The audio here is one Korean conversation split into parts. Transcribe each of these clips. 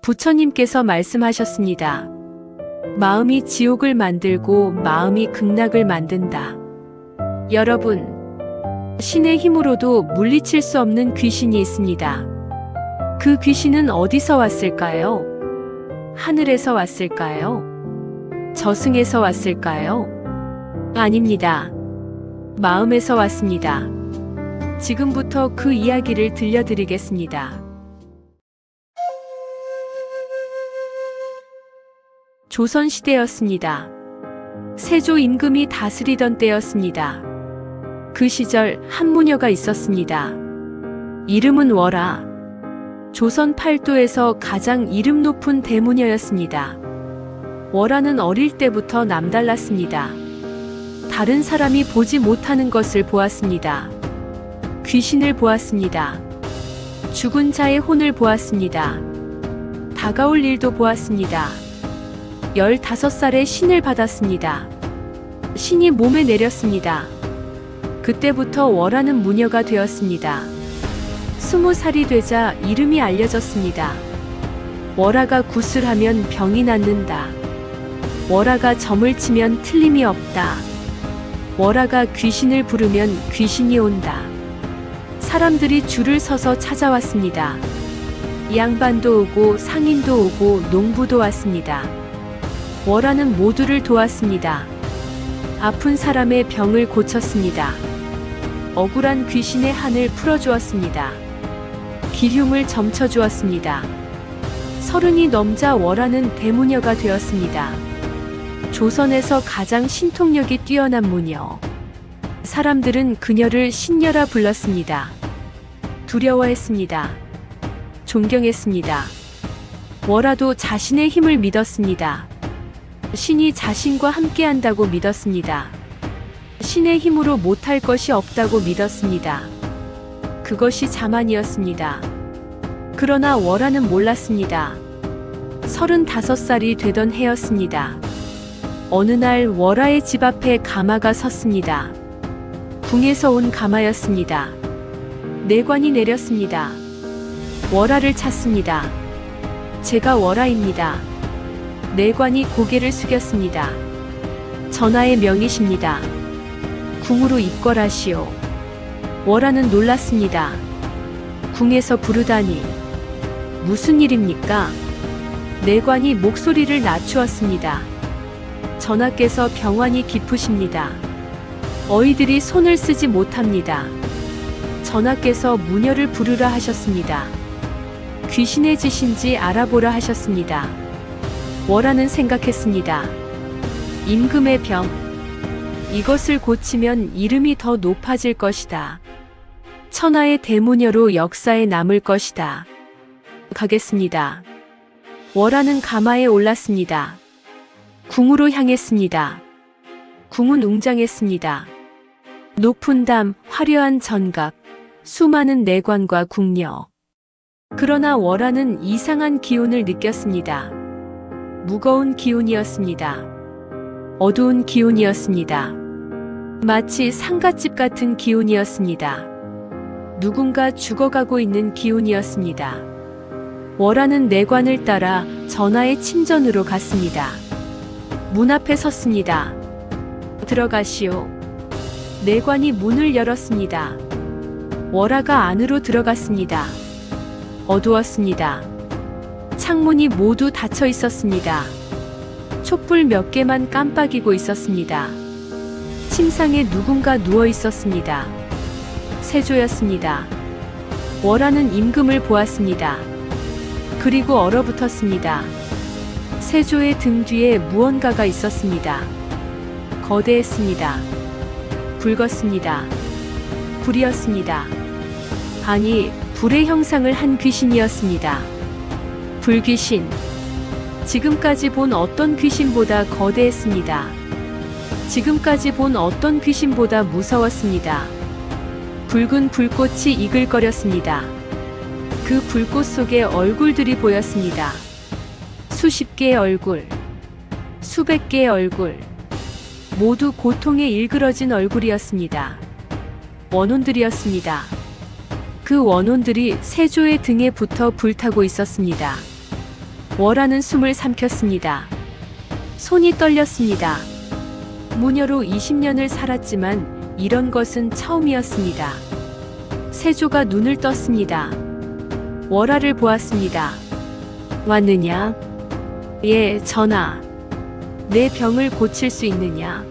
부처님께서 말씀하셨습니다. 마음이 지옥을 만들고 마음이 극락을 만든다. 여러분, 신의 힘으로도 물리칠 수 없는 귀신이 있습니다. 그 귀신은 어디서 왔을까요? 하늘에서 왔을까요? 저승에서 왔을까요? 아닙니다. 마음에서 왔습니다. 지금부터 그 이야기를 들려드리겠습니다. 조선시대였습니다. 세조 임금이 다스리던 때였습니다. 그 시절 한 무녀가 있었습니다. 이름은 월아. 조선 팔도에서 가장 이름 높은 대무녀였습니다. 월아는 어릴 때부터 남달랐습니다. 다른 사람이 보지 못하는 것을 보았습니다. 귀신을 보았습니다. 죽은 자의 혼을 보았습니다. 다가올 일도 보았습니다. 15살에 신을 받았습니다. 신이 몸에 내렸습니다. 그때부터 월아는 무녀가 되었습니다. 20살이 되자 이름이 알려졌습니다. 월아가 굿을 하면 병이 낫는다. 월아가 점을 치면 틀림이 없다. 월아가 귀신을 부르면 귀신이 온다. 사람들이 줄을 서서 찾아왔습니다. 양반도 오고 상인도 오고 농부도 왔습니다. 월아는 모두를 도왔습니다. 아픈 사람의 병을 고쳤습니다. 억울한 귀신의 한을 풀어주었습니다. 기흉을 점쳐주었습니다. 30이 넘자 월아는 대무녀가 되었습니다. 조선에서 가장 신통력이 뛰어난 무녀. 사람들은 그녀를 신녀라 불렀습니다. 두려워했습니다. 존경했습니다. 월아도 자신의 힘을 믿었습니다. 신이 자신과 함께한다고 믿었습니다. 신의 힘으로 못할 것이 없다고 믿었습니다. 그것이 자만이었습니다. 그러나 월아는 몰랐습니다. 35살이 되던 해였습니다. 어느 날 월아의 집 앞에 가마가 섰습니다. 궁에서 온 가마였습니다. 내관이 내렸습니다. 월아를 찾습니다. 제가 월아입니다. 내관이 고개를 숙였습니다. 전하의 명이십니다. 궁으로 입궐하시오. 월아는 놀랐습니다. 궁에서 부르다니. 무슨 일입니까? 내관이 목소리를 낮추었습니다. 전하께서 병환이 깊으십니다. 어이들이 손을 쓰지 못합니다. 전하께서 무녀를 부르라 하셨습니다. 귀신의 짓인지 알아보라 하셨습니다. 월아는 생각했습니다. 임금의 병. 이것을 고치면 이름이 더 높아질 것이다. 천하의 대무녀로 역사에 남을 것이다. 가겠습니다. 월아는 가마에 올랐습니다. 궁으로 향했습니다. 궁은 웅장했습니다. 높은 담, 화려한 전각, 수많은 내관과 궁녀. 그러나 월아는 이상한 기운을 느꼈습니다. 무거운 기운이었습니다. 어두운 기운이었습니다. 마치 상갓집 같은 기운이었습니다. 누군가 죽어가고 있는 기운이었습니다. 월아는 내관을 따라 전하의 침전으로 갔습니다. 문 앞에 섰습니다. 들어가시오. 내관이 문을 열었습니다. 월아가 안으로 들어갔습니다. 어두웠습니다. 창문이 모두 닫혀 있었습니다. 촛불 몇 개만 깜빡이고 있었습니다. 침상에 누군가 누워 있었습니다. 세조였습니다. 월아는 임금을 보았습니다. 그리고 얼어붙었습니다. 세조의 등 뒤에 무언가가 있었습니다. 거대했습니다. 붉었습니다. 불이었습니다. 아니, 불의 형상을 한 귀신이었습니다. 불귀신. 지금까지 본 어떤 귀신보다 거대했습니다. 지금까지 본 어떤 귀신보다 무서웠습니다. 붉은 불꽃이 이글거렸습니다. 그 불꽃 속에 얼굴들이 보였습니다. 수십 개의 얼굴, 수백 개의 얼굴, 모두 고통에 일그러진 얼굴이었습니다. 원혼들이었습니다. 그 원혼들이 세조의 등에 붙어 불타고 있었습니다. 월화는 숨을 삼켰습니다. 손이 떨렸습니다. 무녀로 20년을 살았지만 이런 것은 처음이었습니다. 세조가 눈을 떴습니다. 월화를 보았습니다. 왔느냐? 예, 전하. 내 병을 고칠 수 있느냐?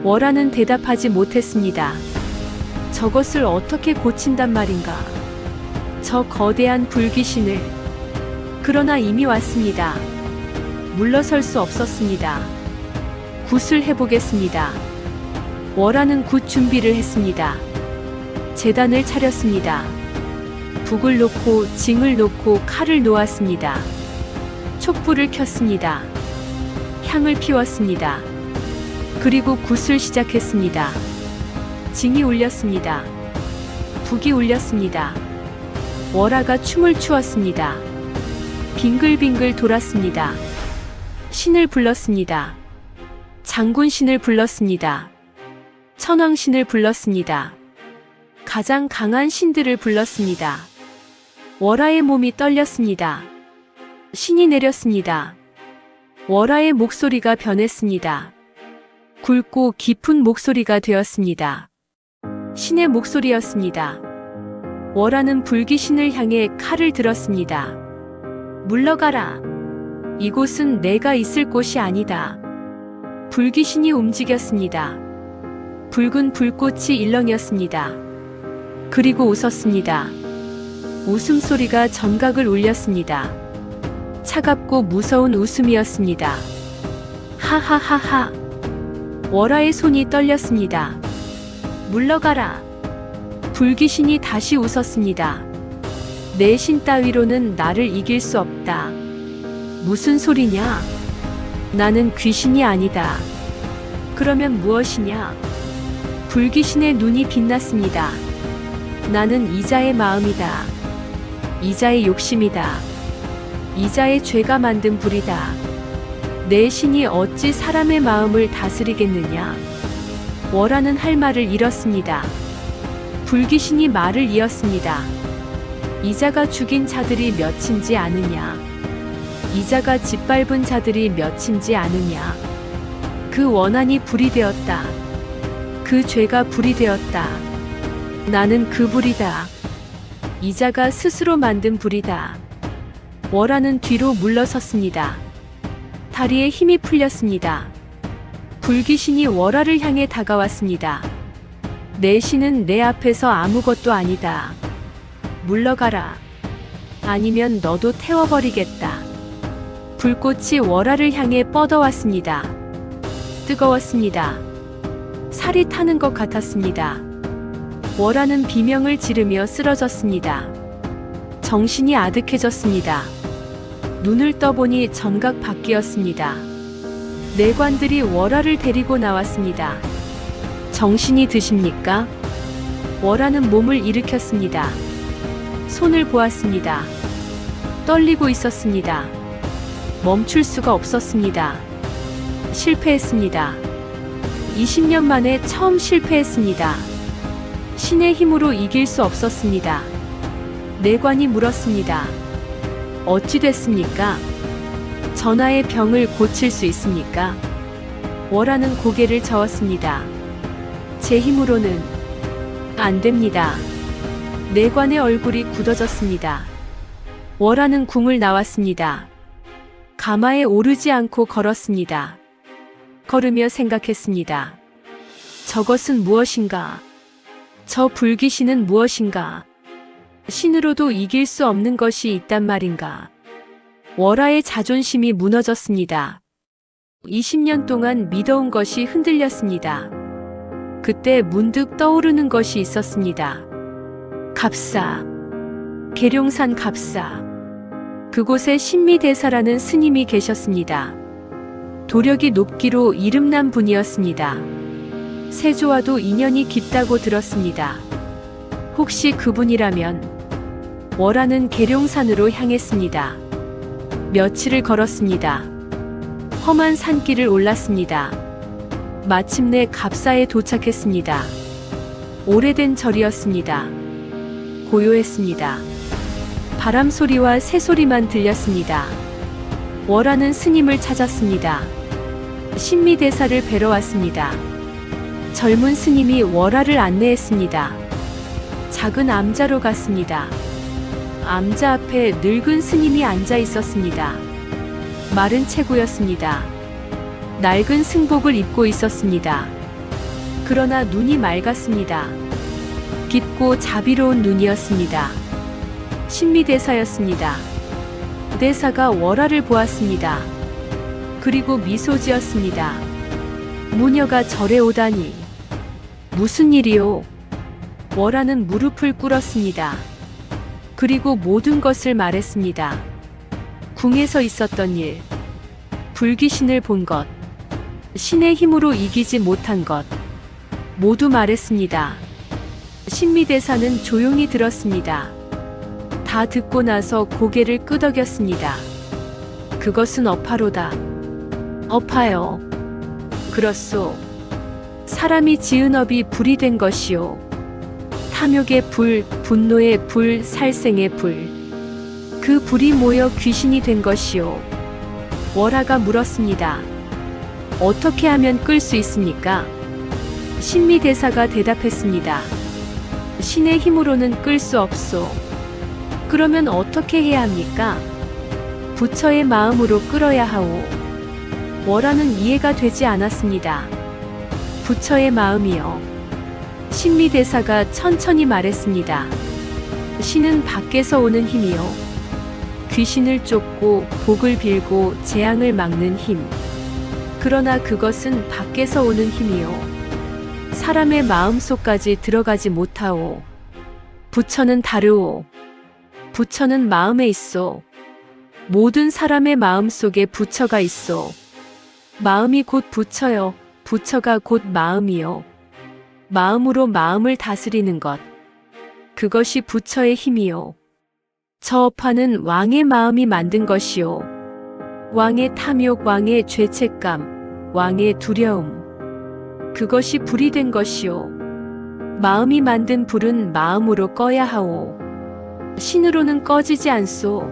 월화는 대답하지 못했습니다. 저것을 어떻게 고친단 말인가? 저 거대한 불귀신을. 그러나 이미 왔습니다. 물러설 수 없었습니다. 굿을 해보겠습니다. 월화는 굿 준비를 했습니다. 제단을 차렸습니다. 북을 놓고 징을 놓고 칼을 놓았습니다. 촛불을 켰습니다. 향을 피웠습니다. 그리고 굿을 시작했습니다. 징이 울렸습니다. 북이 울렸습니다. 월화가 춤을 추었습니다. 빙글빙글 돌았습니다. 신을 불렀습니다. 장군신을 불렀습니다. 천왕신을 불렀습니다. 가장 강한 신들을 불렀습니다. 월화의 몸이 떨렸습니다. 신이 내렸습니다. 월화의 목소리가 변했습니다. 굵고 깊은 목소리가 되었습니다. 신의 목소리였습니다. 월화는 불귀신을 향해 칼을 들었습니다. 물러가라. 이곳은 내가 있을 곳이 아니다. 불귀신이 움직였습니다. 붉은 불꽃이 일렁였습니다. 그리고 웃었습니다. 웃음소리가 정각을 울렸습니다. 차갑고 무서운 웃음이었습니다. 하하하하. 월화의 손이 떨렸습니다. 물러가라. 불귀신이 다시 웃었습니다. 내 신 따위로는 나를 이길 수 없다. 무슨 소리냐? 나는 귀신이 아니다. 그러면 무엇이냐? 불귀신의 눈이 빛났습니다. 나는 이자의 마음이다. 이자의 욕심이다. 이자의 죄가 만든 불이다. 내 신이 어찌 사람의 마음을 다스리겠느냐? 월화는 할 말을 잃었습니다. 불귀신이 말을 이었습니다. 이자가 죽인 자들이 몇인지 아느냐? 이자가 짓밟은 자들이 몇인지 아느냐? 그 원한이 불이 되었다. 그 죄가 불이 되었다. 나는 그 불이다. 이자가 스스로 만든 불이다. 월화는 뒤로 물러섰습니다. 다리에 힘이 풀렸습니다. 불귀신이 월화를 향해 다가왔습니다. 내 신은 내 앞에서 아무것도 아니다. 물러가라. 아니면 너도 태워버리겠다. 불꽃이 월화를 향해 뻗어왔습니다. 뜨거웠습니다. 살이 타는 것 같았습니다. 월화는 비명을 지르며 쓰러졌습니다. 정신이 아득해졌습니다. 눈을 떠보니 정각 밖이었습니다. 내관들이 월화를 데리고 나왔습니다. 정신이 드십니까? 월화는 몸을 일으켰습니다. 손을 보았습니다. 떨리고 있었습니다. 멈출 수가 없었습니다. 실패했습니다. 20년 만에 처음 실패했습니다. 신의 힘으로 이길 수 없었습니다. 내관이 물었습니다. 어찌 됐습니까? 전하의 병을 고칠 수 있습니까? 월화는 고개를 저었습니다. 제 힘으로는 안 됩니다. 내관의 얼굴이 굳어졌습니다. 월화는 궁을 나왔습니다. 가마에 오르지 않고 걸었습니다. 걸으며 생각했습니다. 저것은 무엇인가? 저 불귀신은 무엇인가? 신으로도 이길 수 없는 것이 있단 말인가? 월화의 자존심이 무너졌습니다. 20년 동안 믿어온 것이 흔들렸습니다. 그때 문득 떠오르는 것이 있었습니다. 갑사. 계룡산 갑사. 그곳에 신미대사라는 스님이 계셨습니다. 도력이 높기로 이름난 분이었습니다. 세조와도 인연이 깊다고 들었습니다. 혹시 그분이라면? 월화는 계룡산으로 향했습니다. 며칠을 걸었습니다. 험한 산길을 올랐습니다. 마침내 갑사에 도착했습니다. 오래된 절이었습니다. 고요했습니다. 바람 소리와 새 소리만 들렸습니다. 월화는 스님을 찾았습니다. 신미대사를 뵈러 왔습니다. 젊은 스님이 월화를 안내했습니다. 작은 암자로 갔습니다. 암자 앞에 늙은 스님이 앉아 있었습니다. 마른 체구였습니다. 낡은 승복을 입고 있었습니다. 그러나 눈이 맑았습니다. 깊고 자비로운 눈이었습니다. 신미대사였습니다. 대사가 월화를 보았습니다. 그리고 미소 지었습니다. 무녀가 절에 오다니. 무슨 일이요? 월화는 무릎을 꿇었습니다. 그리고 모든 것을 말했습니다. 궁에서 있었던 일, 불귀신을 본 것, 신의 힘으로 이기지 못한 것, 모두 말했습니다. 신미대사는 조용히 들었습니다. 다 듣고 나서 고개를 끄덕였습니다. 그것은 업화로다. 업화요. 그렇소. 사람이 지은 업이 불이 된 것이요. 탐욕의 불, 분노의 불, 살생의 불. 그 불이 모여 귀신이 된 것이요. 월화가 물었습니다. 어떻게 하면 끌 수 있습니까? 신미대사가 대답했습니다. 신의 힘으로는 끌 수 없소. 그러면 어떻게 해야 합니까? 부처의 마음으로 끌어야 하오. 월화는 이해가 되지 않았습니다. 부처의 마음이요. 신미대사가 천천히 말했습니다. 신은 밖에서 오는 힘이요. 귀신을 쫓고 복을 빌고 재앙을 막는 힘. 그러나 그것은 밖에서 오는 힘이요. 사람의 마음속까지 들어가지 못하오. 부처는 다르오. 부처는 마음에 있어. 모든 사람의 마음속에 부처가 있어. 마음이 곧 부처요. 부처가 곧 마음이요. 마음으로 마음을 다스리는 것. 그것이 부처의 힘이요. 저 업화는 왕의 마음이 만든 것이요. 왕의 탐욕, 왕의 죄책감, 왕의 두려움. 그것이 불이 된 것이요. 마음이 만든 불은 마음으로 꺼야 하오. 신으로는 꺼지지 않소.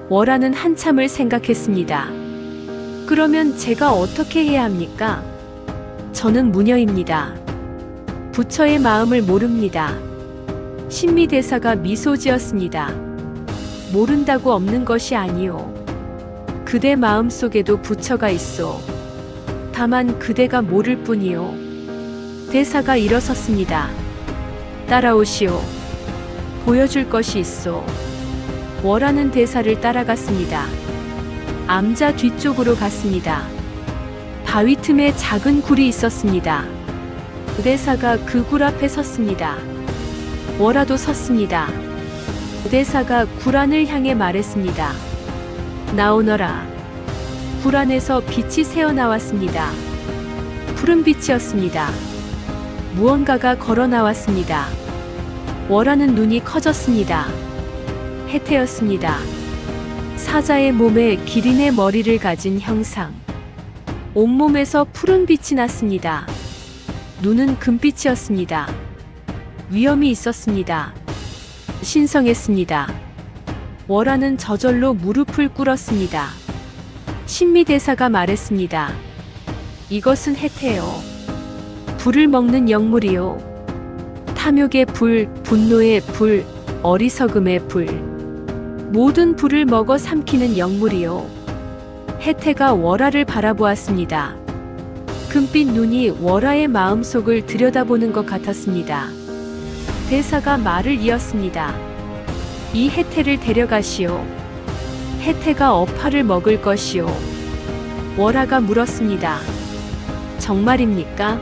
월화는 한참을 생각했습니다. 그러면 제가 어떻게 해야 합니까? 저는 무녀입니다. 부처의 마음을 모릅니다. 신미대사가 미소 지었습니다. 모른다고 없는 것이 아니오. 그대 마음속에도 부처가 있어. 다만 그대가 모를 뿐이요. 대사가 일어섰습니다. 따라오시오. 보여줄 것이 있어. 월화는 대사를 따라갔습니다. 암자 뒤쪽으로 갔습니다. 바위 틈에 작은 굴이 있었습니다. 대사가 그 굴 앞에 섰습니다. 월화도 섰습니다. 대사가 굴 안을 향해 말했습니다. 나오너라. 굴 안에서 빛이 새어나왔습니다. 푸른 빛이었습니다. 무언가가 걸어 나왔습니다. 월화는 눈이 커졌습니다. 해태였습니다. 사자의 몸에 기린의 머리를 가진 형상. 온몸에서 푸른 빛이 났습니다. 눈은 금빛이었습니다. 위엄이 있었습니다. 신성했습니다. 월화는 저절로 무릎을 꿇었습니다. 신미대사가 말했습니다. 이것은 해태요. 불을 먹는 영물이요. 탐욕의 불, 분노의 불, 어리석음의 불. 모든 불을 먹어 삼키는 영물이요. 해태가 월화를 바라보았습니다. 금빛 눈이 월화의 마음속을 들여다보는 것 같았습니다. 대사가 말을 이었습니다. 이 해태를 데려가시오. 해태가 업화를 먹을 것이오. 월화가 물었습니다. 정말입니까?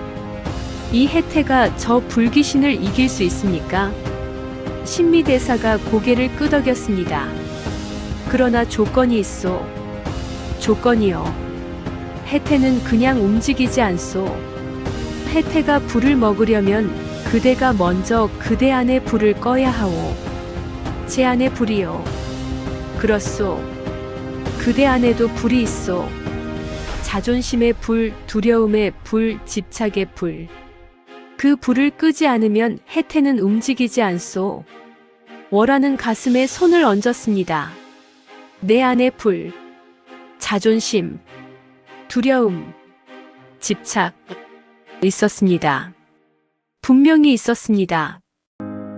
이 해태가 저 불귀신을 이길 수 있습니까? 신미대사가 고개를 끄덕였습니다. 그러나 조건이 있소. 조건이요. 해태는 그냥 움직이지 않소. 해태가 불을 먹으려면 그대가 먼저 그대 안에 불을 꺼야 하오. 제 안에 불이요. 그렇소. 그대 안에도 불이 있소. 자존심의 불, 두려움의 불, 집착의 불. 그 불을 끄지 않으면 해태는 움직이지 않소. 월화는 가슴에 손을 얹었습니다. 내 안의 불. 자존심, 두려움, 집착 있었습니다. 분명히 있었습니다.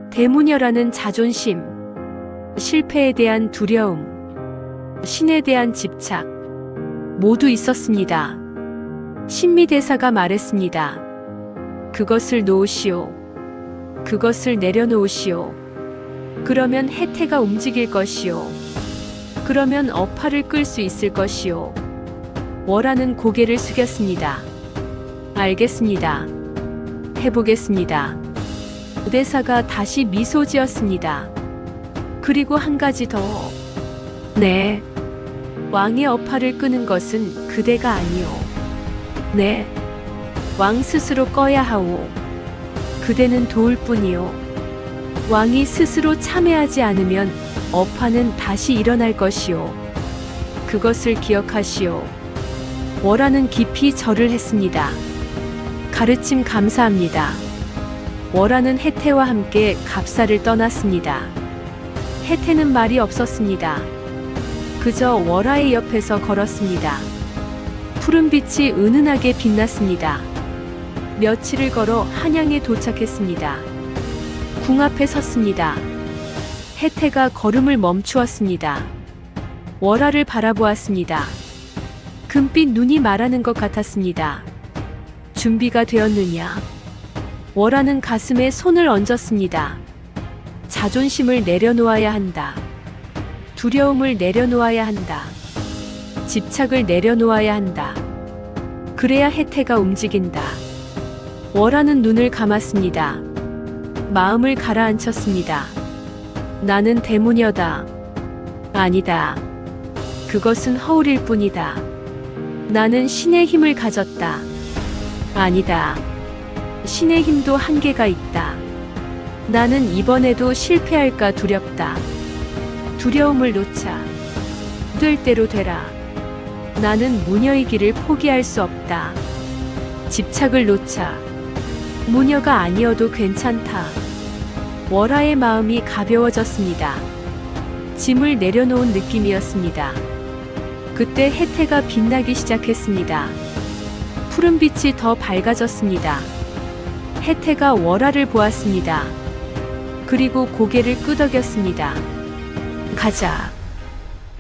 대무녀라는 자존심, 실패에 대한 두려움, 신에 대한 집착 모두 있었습니다. 신미대사가 말했습니다. 그것을 놓으시오. 그것을 내려놓으시오. 그러면 해태가 움직일 것이오. 그러면 어파를 끌 수 있을 것이오. 월화는 고개를 숙였습니다. 알겠습니다. 해보겠습니다. 대사가 다시 미소 지었습니다. 그리고 한 가지 더. 네. 왕의 어파를 끄는 것은 그대가 아니오. 네. 왕 스스로 꺼야 하오. 그대는 도울 뿐이오. 왕이 스스로 참여하지 않으면 어파는 다시 일어날 것이오. 그것을 기억하시오. 월화는 깊이 절을 했습니다. 가르침 감사합니다. 월화는 해태와 함께 갑사를 떠났습니다. 해태는 말이 없었습니다. 그저 월화의 옆에서 걸었습니다. 푸른 빛이 은은하게 빛났습니다. 며칠을 걸어 한양에 도착했습니다. 궁 앞에 섰습니다. 해태가 걸음을 멈추었습니다. 월화를 바라보았습니다. 금빛 눈이 말하는 것 같았습니다. 준비가 되었느냐? 월화는 가슴에 손을 얹었습니다. 자존심을 내려놓아야 한다. 두려움을 내려놓아야 한다. 집착을 내려놓아야 한다. 그래야 해태가 움직인다. 월화는 눈을 감았습니다. 마음을 가라앉혔습니다. 나는 대무녀다. 아니다. 그것은 허울일 뿐이다. 나는 신의 힘을 가졌다. 아니다. 신의 힘도 한계가 있다. 나는 이번에도 실패할까 두렵다. 두려움을 놓자. 될 대로 되라. 나는 무녀의 길을 포기할 수 없다. 집착을 놓자. 무녀가 아니어도 괜찮다. 월화의 마음이 가벼워졌습니다. 짐을 내려놓은 느낌이었습니다. 그때 해태가 빛나기 시작했습니다. 푸른 빛이 더 밝아졌습니다. 해태가 월화를 보았습니다. 그리고 고개를 끄덕였습니다. 가자.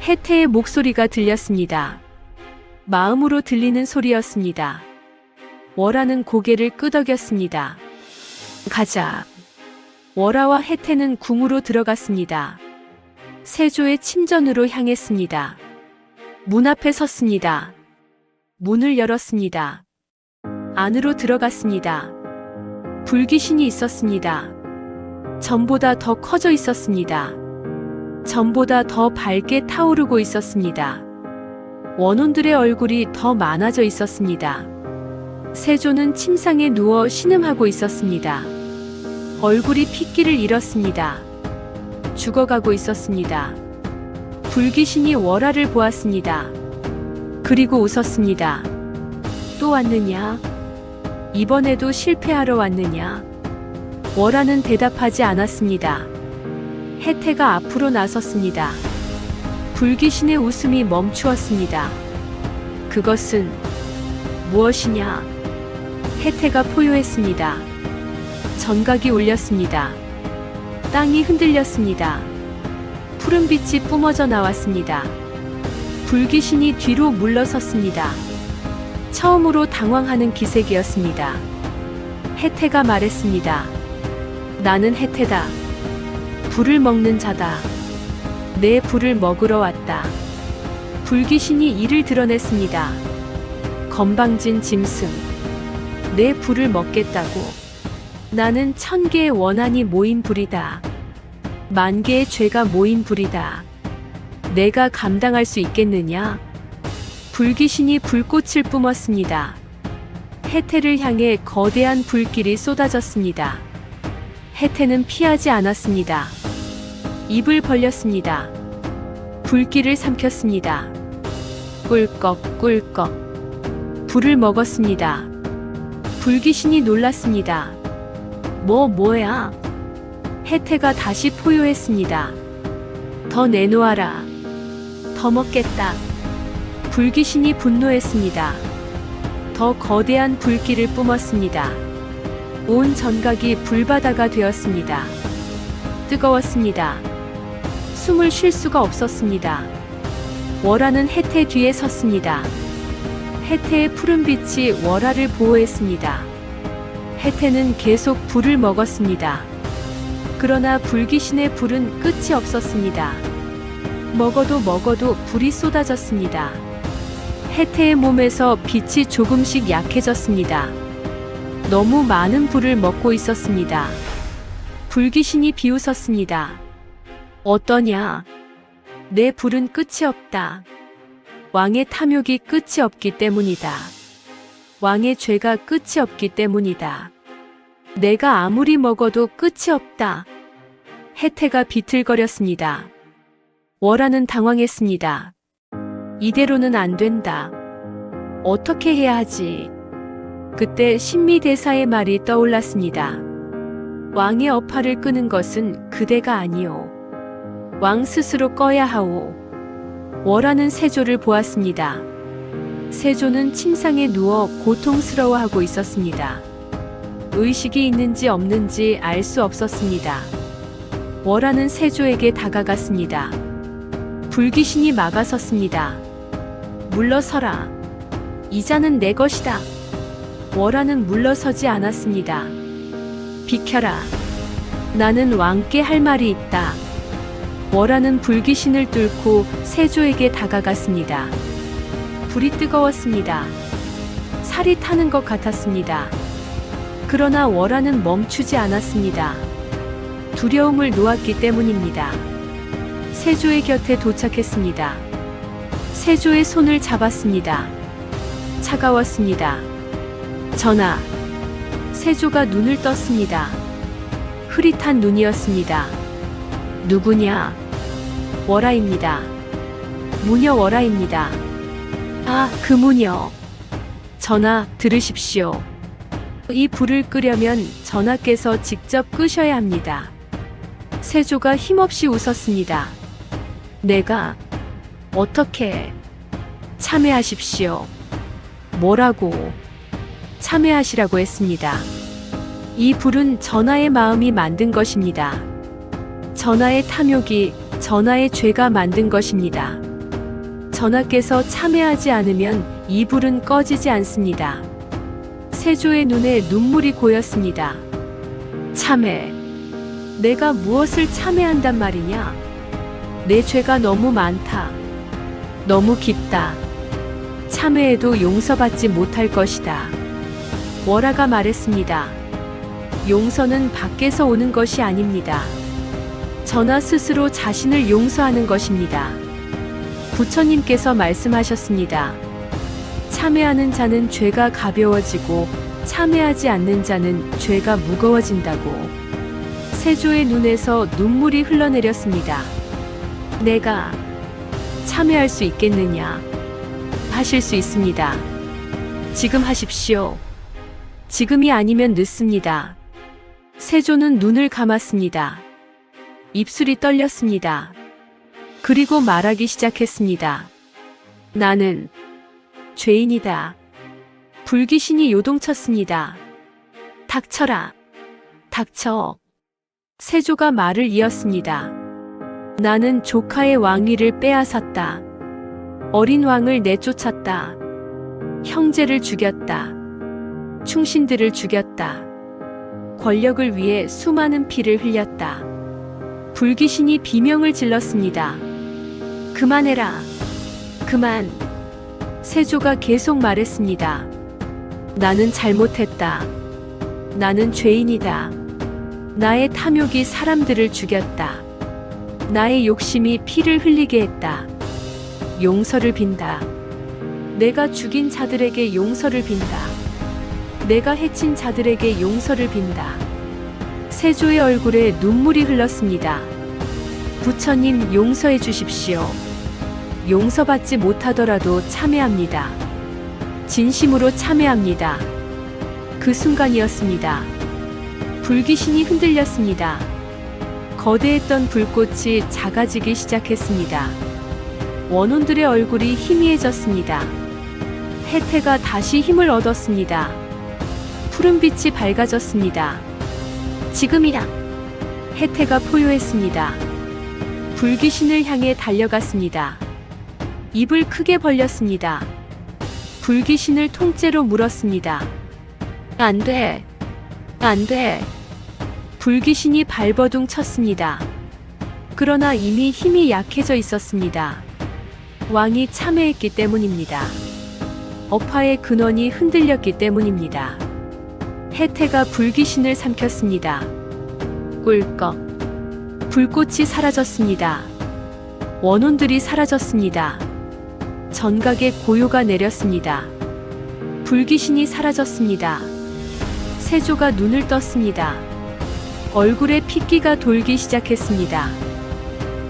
해태의 목소리가 들렸습니다. 마음으로 들리는 소리였습니다. 월화는 고개를 끄덕였습니다. 가자. 월화와 해태는 궁으로 들어갔습니다. 세조의 침전으로 향했습니다. 문 앞에 섰습니다. 문을 열었습니다. 안으로 들어갔습니다. 불귀신이 있었습니다. 전보다 더 커져 있었습니다. 전보다 더 밝게 타오르고 있었습니다. 원혼들의 얼굴이 더 많아져 있었습니다. 세조는 침상에 누워 신음하고 있었습니다. 얼굴이 핏기를 잃었습니다. 죽어가고 있었습니다. 불귀신이 월화를 보았습니다. 그리고 웃었습니다. 또 왔느냐? 이번에도 실패하러 왔느냐? 월화는 대답하지 않았습니다. 해태가 앞으로 나섰습니다. 불귀신의 웃음이 멈추었습니다. 그것은 무엇이냐? 해태가 포효했습니다. 전각이 울렸습니다. 땅이 흔들렸습니다. 푸른 빛이 뿜어져 나왔습니다. 불귀신이 뒤로 물러섰습니다. 처음으로 당황하는 기색이었습니다. 해태가 말했습니다. 나는 해태다. 불을 먹는 자다. 내 불을 먹으러 왔다. 불귀신이 이를 드러냈습니다. 건방진 짐승. 내 불을 먹겠다고. 나는 1000개의 원한이 모인 불이다. 10,000개의 죄가 모인 불이다. 내가 감당할 수 있겠느냐? 불귀신이 불꽃을 뿜었습니다. 해태를 향해 거대한 불길이 쏟아졌습니다. 해태는 피하지 않았습니다. 입을 벌렸습니다. 불길을 삼켰습니다. 꿀꺽꿀꺽. 불을 먹었습니다. 불귀신이 놀랐습니다. 뭐야? 해태가 다시 포효했습니다. 더 내놓아라. 더 먹겠다. 불귀신이 분노했습니다. 더 거대한 불길을 뿜었습니다. 온 전각이 불바다가 되었습니다. 뜨거웠습니다. 숨을 쉴 수가 없었습니다. 월화는 해태 뒤에 섰습니다. 해태의 푸른빛이 월화를 보호했습니다. 해태는 계속 불을 먹었습니다. 그러나 불귀신의 불은 끝이 없었습니다. 먹어도 불이 쏟아졌습니다. 해태의 몸에서 빛이 조금씩 약해졌습니다. 너무 많은 불을 먹고 있었습니다. 불귀신이 비웃었습니다. 어떠냐? 내 불은 끝이 없다. 왕의 탐욕이 끝이 없기 때문이다. 왕의 죄가 끝이 없기 때문이다. 내가 아무리 먹어도 끝이 없다. 해태가 비틀거렸습니다. 월화는 당황했습니다. 이대로는 안 된다. 어떻게 해야 하지? 그때 신미대사의 말이 떠올랐습니다. 왕의 어파를 끄는 것은 그대가 아니오. 왕 스스로 꺼야 하오. 월화는 세조를 보았습니다. 세조는 침상에 누워 고통스러워하고 있었습니다. 의식이 있는지 없는지 알 수 없었습니다. 월화는 세조에게 다가갔습니다. 불귀신이 막아섰습니다. 물러서라. 이자는 내 것이다. 월화는 물러서지 않았습니다. 비켜라. 나는 왕께 할 말이 있다. 월화는 불귀신을 뚫고 세조에게 다가갔습니다. 불이 뜨거웠습니다. 살이 타는 것 같았습니다. 그러나 월화는 멈추지 않았습니다. 두려움을 놓았기 때문입니다. 세조의 곁에 도착했습니다. 세조의 손을 잡았습니다. 차가웠습니다. 전하. 세조가 눈을 떴습니다. 흐릿한 눈이었습니다. 누구냐? 월화입니다. 무녀 월화입니다. 아, 그 무녀. 전하, 들으십시오. 이 불을 끄려면 전하께서 직접 끄셔야 합니다. 세조가 힘없이 웃었습니다. 내가 어떻게? 참회하십시오. 뭐라고? 참회하시라고 했습니다. 이 불은 전하의 마음이 만든 것입니다. 전하의 탐욕이 전하의 죄가 만든 것입니다. 전하께서 참회하지 않으면 이 불은 꺼지지 않습니다. 세조의 눈에 눈물이 고였습니다. 참회. 내가 무엇을 참회한단 말이냐? 내 죄가 너무 많다. 너무 깊다. 참회해도 용서받지 못할 것이다. 월화가 말했습니다. 용서는 밖에서 오는 것이 아닙니다. 전하 스스로 자신을 용서하는 것입니다. 부처님께서 말씀하셨습니다. 참회하는 자는 죄가 가벼워지고 참회하지 않는 자는 죄가 무거워진다고. 세조의 눈에서 눈물이 흘러내렸습니다. 내가 참회할 수 있겠느냐? 하실 수 있습니다. 지금 하십시오. 지금이 아니면 늦습니다. 세조는 눈을 감았습니다. 입술이 떨렸습니다. 그리고 말하기 시작했습니다. 나는 죄인이다. 불귀신이 요동쳤습니다. 닥쳐라. 닥쳐. 세조가 말을 이었습니다. 나는 조카의 왕위를 빼앗았다. 어린 왕을 내쫓았다. 형제를 죽였다. 충신들을 죽였다. 권력을 위해 수많은 피를 흘렸다. 불귀신이 비명을 질렀습니다. 그만해라. 그만. 세조가 계속 말했습니다. 나는 잘못했다. 나는 죄인이다. 나의 탐욕이 사람들을 죽였다. 나의 욕심이 피를 흘리게 했다. 용서를 빈다. 내가 죽인 자들에게 용서를 빈다. 내가 해친 자들에게 용서를 빈다. 세조의 얼굴에 눈물이 흘렀습니다. 부처님 용서해 주십시오. 용서받지 못하더라도 참회합니다. 진심으로 참회합니다. 그 순간이었습니다. 불귀신이 흔들렸습니다. 거대했던 불꽃이 작아지기 시작했습니다. 원혼들의 얼굴이 희미해졌습니다. 혜태가 다시 힘을 얻었습니다. 푸른빛이 밝아졌습니다. 지금이다. 혜태가 포효했습니다. 불귀신을 향해 달려갔습니다. 입을 크게 벌렸습니다. 불귀신을 통째로 물었습니다. 안 돼. 안 돼. 불귀신이 발버둥 쳤습니다. 그러나 이미 힘이 약해져 있었습니다. 왕이 참회했기 때문입니다. 업화의 근원이 흔들렸기 때문입니다. 혜태가 불귀신을 삼켰습니다. 꿀꺽. 불꽃이 사라졌습니다. 원혼들이 사라졌습니다. 전각에 고요가 내렸습니다. 불귀신이 사라졌습니다. 세조가 눈을 떴습니다. 얼굴에 핏기가 돌기 시작했습니다.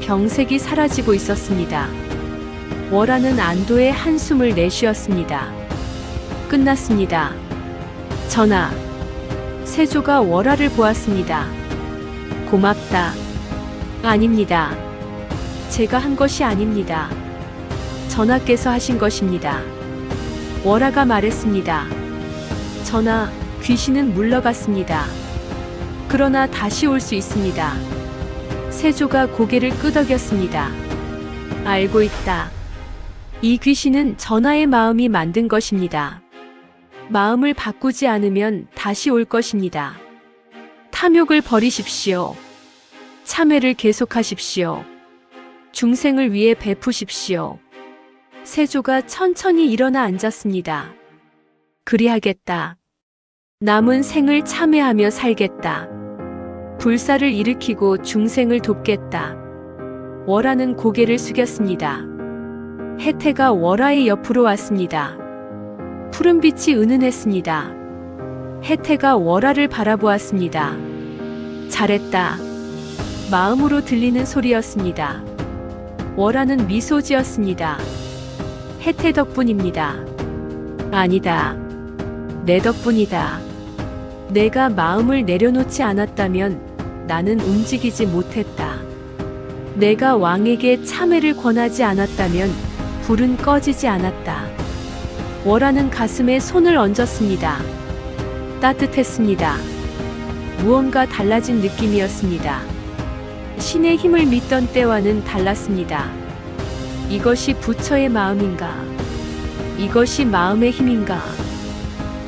병색이 사라지고 있었습니다. 월하는 안도의 한숨을 내쉬었습니다. 끝났습니다. 전하. 세조가 월하를 보았습니다. 고맙다. 아닙니다. 제가 한 것이 아닙니다. 전하께서 하신 것입니다. 월하가 말했습니다. 전하, 귀신은 물러갔습니다. 그러나 다시 올 수 있습니다. 세조가 고개를 끄덕였습니다. 알고 있다. 이 귀신은 전하의 마음이 만든 것입니다. 마음을 바꾸지 않으면 다시 올 것입니다. 탐욕을 버리십시오. 참회를 계속하십시오. 중생을 위해 베푸십시오. 세조가 천천히 일어나 앉았습니다. 그리하겠다. 남은 생을 참회하며 살겠다. 불사를 일으키고 중생을 돕겠다. 월하는 고개를 숙였습니다. 혜태가 월하의 옆으로 왔습니다. 푸른빛이 은은했습니다. 혜태가 월하를 바라보았습니다. 잘했다. 마음으로 들리는 소리였습니다. 월하는 미소 지었습니다. 혜태 덕분입니다. 아니다. 내 덕분이다. 내가 마음을 내려놓지 않았다면 나는 움직이지 못했다. 내가 왕에게 참회를 권하지 않았다면 불은 꺼지지 않았다. 월하는 가슴에 손을 얹었습니다. 따뜻했습니다. 무언가 달라진 느낌이었습니다. 신의 힘을 믿던 때와는 달랐습니다. 이것이 부처의 마음인가? 이것이 마음의 힘인가?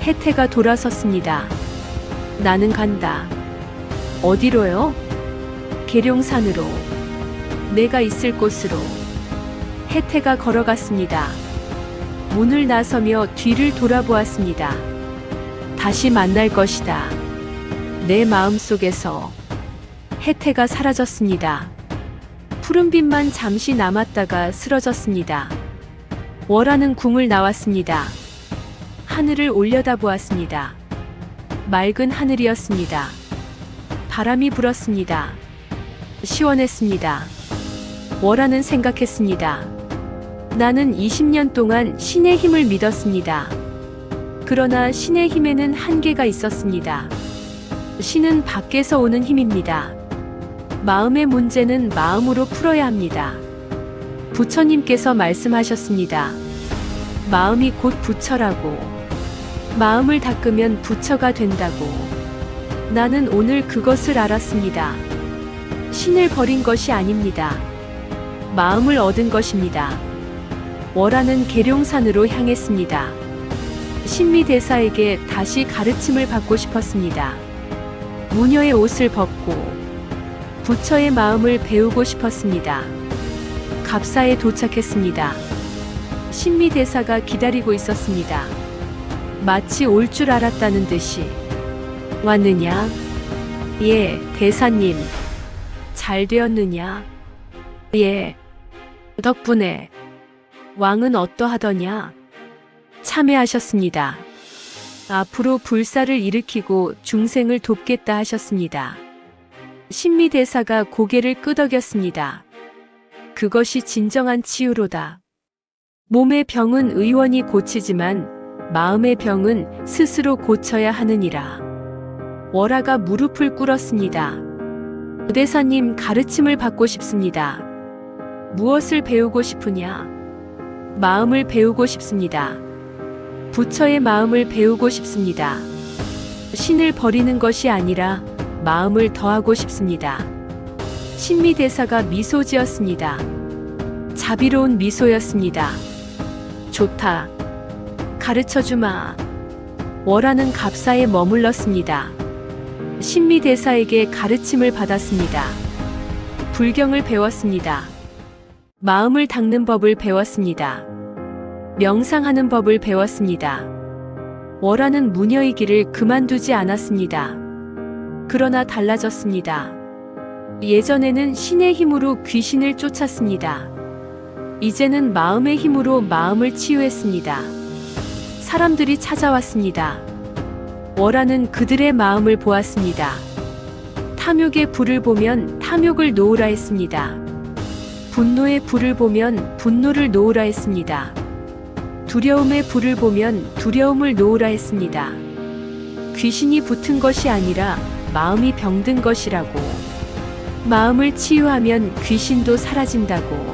혜태가 돌아섰습니다. 나는 간다. 어디로요? 계룡산으로. 내가 있을 곳으로. 혜태가 걸어갔습니다. 문을 나서며 뒤를 돌아보았습니다. 다시 만날 것이다. 내 마음속에서. 혜태가 사라졌습니다. 푸른빛만 잠시 남았다가 쓰러졌습니다. 월하는 궁을 나왔습니다. 하늘을 올려다보았습니다. 맑은 하늘이었습니다. 바람이 불었습니다. 시원했습니다. 월하는 생각했습니다. 나는 20년 동안 신의 힘을 믿었습니다. 그러나 신의 힘에는 한계가 있었습니다. 신은 밖에서 오는 힘입니다. 마음의 문제는 마음으로 풀어야 합니다. 부처님께서 말씀하셨습니다. 마음이 곧 부처라고. 마음을 닦으면 부처가 된다고. 나는 오늘 그것을 알았습니다. 신을 버린 것이 아닙니다. 마음을 얻은 것입니다. 월하는 계룡산으로 향했습니다. 신미대사에게 다시 가르침을 받고 싶었습니다. 무녀의 옷을 벗고 부처의 마음을 배우고 싶었습니다. 갑사에 도착했습니다. 신미대사가 기다리고 있었습니다. 마치 올 줄 알았다는 듯이. 왔느냐? 예, 대사님. 잘 되었느냐? 예. 덕분에. 왕은 어떠하더냐? 참회하셨습니다. 앞으로 불사를 일으키고 중생을 돕겠다 하셨습니다. 신미대사가 고개를 끄덕였습니다. 그것이 진정한 치유로다. 몸의 병은 의원이 고치지만 마음의 병은 스스로 고쳐야 하느니라. 월하가 무릎을 꿇었습니다. 대사님 가르침을 받고 싶습니다. 무엇을 배우고 싶으냐? 마음을 배우고 싶습니다. 부처의 마음을 배우고 싶습니다. 신을 버리는 것이 아니라 마음을 더하고 싶습니다. 신미대사가 미소 지었습니다. 자비로운 미소였습니다. 좋다. 가르쳐주마. 월하는 갑사에 머물렀습니다. 신미대사에게 가르침을 받았습니다. 불경을 배웠습니다. 마음을 닦는 법을 배웠습니다. 명상하는 법을 배웠습니다. 월하는 무녀의 길을 그만두지 않았습니다. 그러나 달라졌습니다. 예전에는 신의 힘으로 귀신을 쫓았습니다. 이제는 마음의 힘으로 마음을 치유했습니다. 사람들이 찾아왔습니다. 월하는 그들의 마음을 보았습니다. 탐욕의 불을 보면 탐욕을 놓으라 했습니다. 분노의 불을 보면 분노를 놓으라 했습니다. 두려움의 불을 보면 두려움을 놓으라 했습니다. 귀신이 붙은 것이 아니라 마음이 병든 것이라고. 마음을 치유하면 귀신도 사라진다고.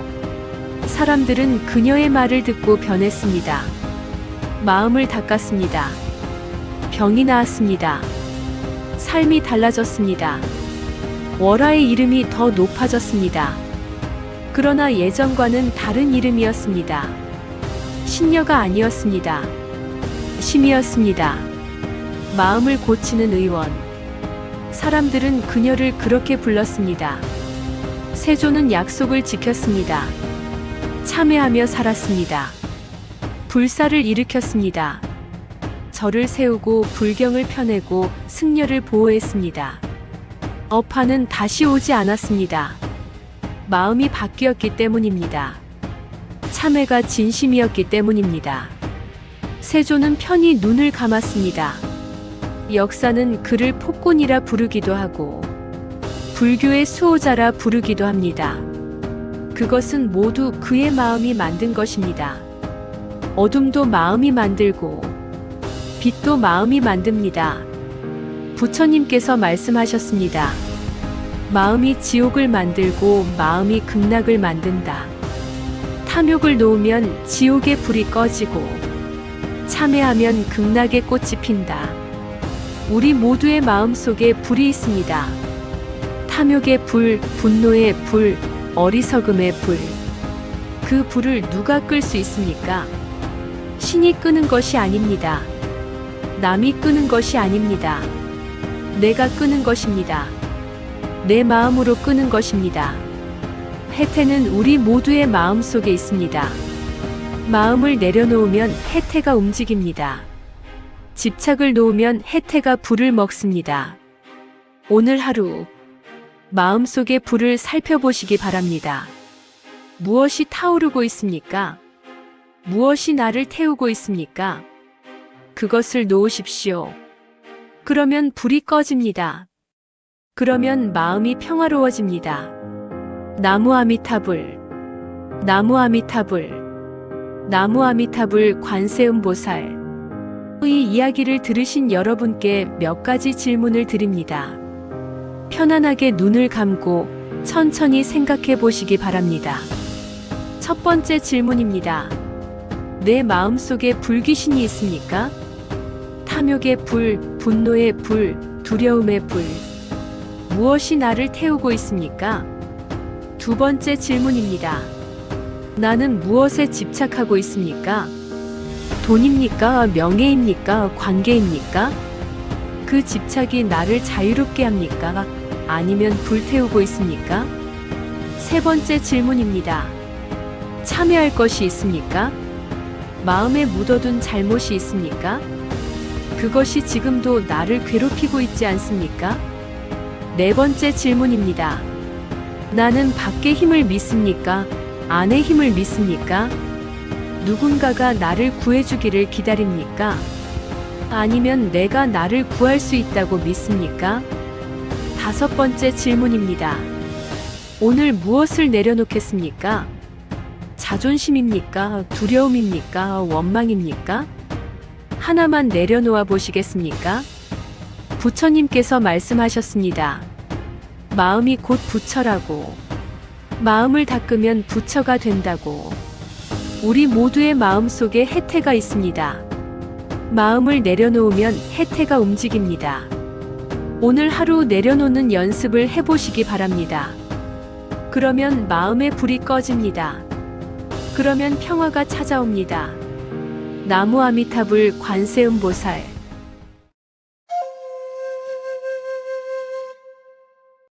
사람들은 그녀의 말을 듣고 변했습니다. 마음을 닦았습니다. 병이 나았습니다. 삶이 달라졌습니다. 월하의 이름이 더 높아졌습니다. 그러나 예전과는 다른 이름이었습니다. 신녀가 아니었습니다. 심이었습니다. 마음을 고치는 의원. 사람들은 그녀를 그렇게 불렀습니다. 세조는 약속을 지켰습니다. 참회하며 살았습니다. 불사를 일으켰습니다. 절을 세우고 불경을 펴내고 승려를 보호했습니다. 업화는 다시 오지 않았습니다. 마음이 바뀌었기 때문입니다. 참회가 진심이었기 때문입니다. 세조는 편히 눈을 감았습니다. 역사는 그를 폭군이라 부르기도 하고 불교의 수호자라 부르기도 합니다. 그것은 모두 그의 마음이 만든 것입니다. 어둠도 마음이 만들고 빛도 마음이 만듭니다. 부처님께서 말씀하셨습니다. 마음이 지옥을 만들고 마음이 극락을 만든다. 탐욕을 놓으면 지옥의 불이 꺼지고 참회하면 극락의 꽃이 핀다. 우리 모두의 마음 속에 불이 있습니다. 탐욕의 불, 분노의 불, 어리석음의 불. 그 불을 누가 끌 수 있습니까? 신이 끄는 것이 아닙니다. 남이 끄는 것이 아닙니다. 내가 끄는 것입니다. 내 마음으로 끄는 것입니다. 해태는 우리 모두의 마음 속에 있습니다. 마음을 내려놓으면 해태가 움직입니다. 집착을 놓으면 해태가 불을 먹습니다. 오늘 하루 마음속의 불을 살펴보시기 바랍니다. 무엇이 타오르고 있습니까? 무엇이 나를 태우고 있습니까? 그것을 놓으십시오. 그러면 불이 꺼집니다. 그러면 마음이 평화로워집니다. 나무 아미타불, 나무 아미타불, 나무 아미타불. 관세음보살의 이야기를 들으신 여러분께 몇 가지 질문을 드립니다. 편안하게 눈을 감고 천천히 생각해 보시기 바랍니다. 첫 번째 질문입니다. 내 마음속에 불귀신이 있습니까? 탐욕의 불, 분노의 불, 두려움의 불. 무엇이 나를 태우고 있습니까? 두 번째 질문입니다. 나는 무엇에 집착하고 있습니까? 돈입니까? 명예입니까? 관계입니까? 그 집착이 나를 자유롭게 합니까? 아니면 불태우고 있습니까? 세 번째 질문입니다. 참회할 것이 있습니까? 마음에 묻어둔 잘못이 있습니까? 그것이 지금도 나를 괴롭히고 있지 않습니까? 네 번째 질문입니다. 나는 밖의 힘을 믿습니까? 안의 힘을 믿습니까? 누군가가 나를 구해주기를 기다립니까? 아니면 내가 나를 구할 수 있다고 믿습니까? 다섯 번째 질문입니다. 오늘 무엇을 내려놓겠습니까? 자존심입니까? 두려움입니까? 원망입니까? 하나만 내려놓아 보시겠습니까? 부처님께서 말씀하셨습니다. 마음이 곧 부처라고. 마음을 닦으면 부처가 된다고. 우리 모두의 마음 속에 해태가 있습니다. 마음을 내려놓으면 해태가 움직입니다. 오늘 하루 내려놓는 연습을 해보시기 바랍니다. 그러면 마음의 불이 꺼집니다. 그러면 평화가 찾아옵니다. 나무 아미타불 관세음보살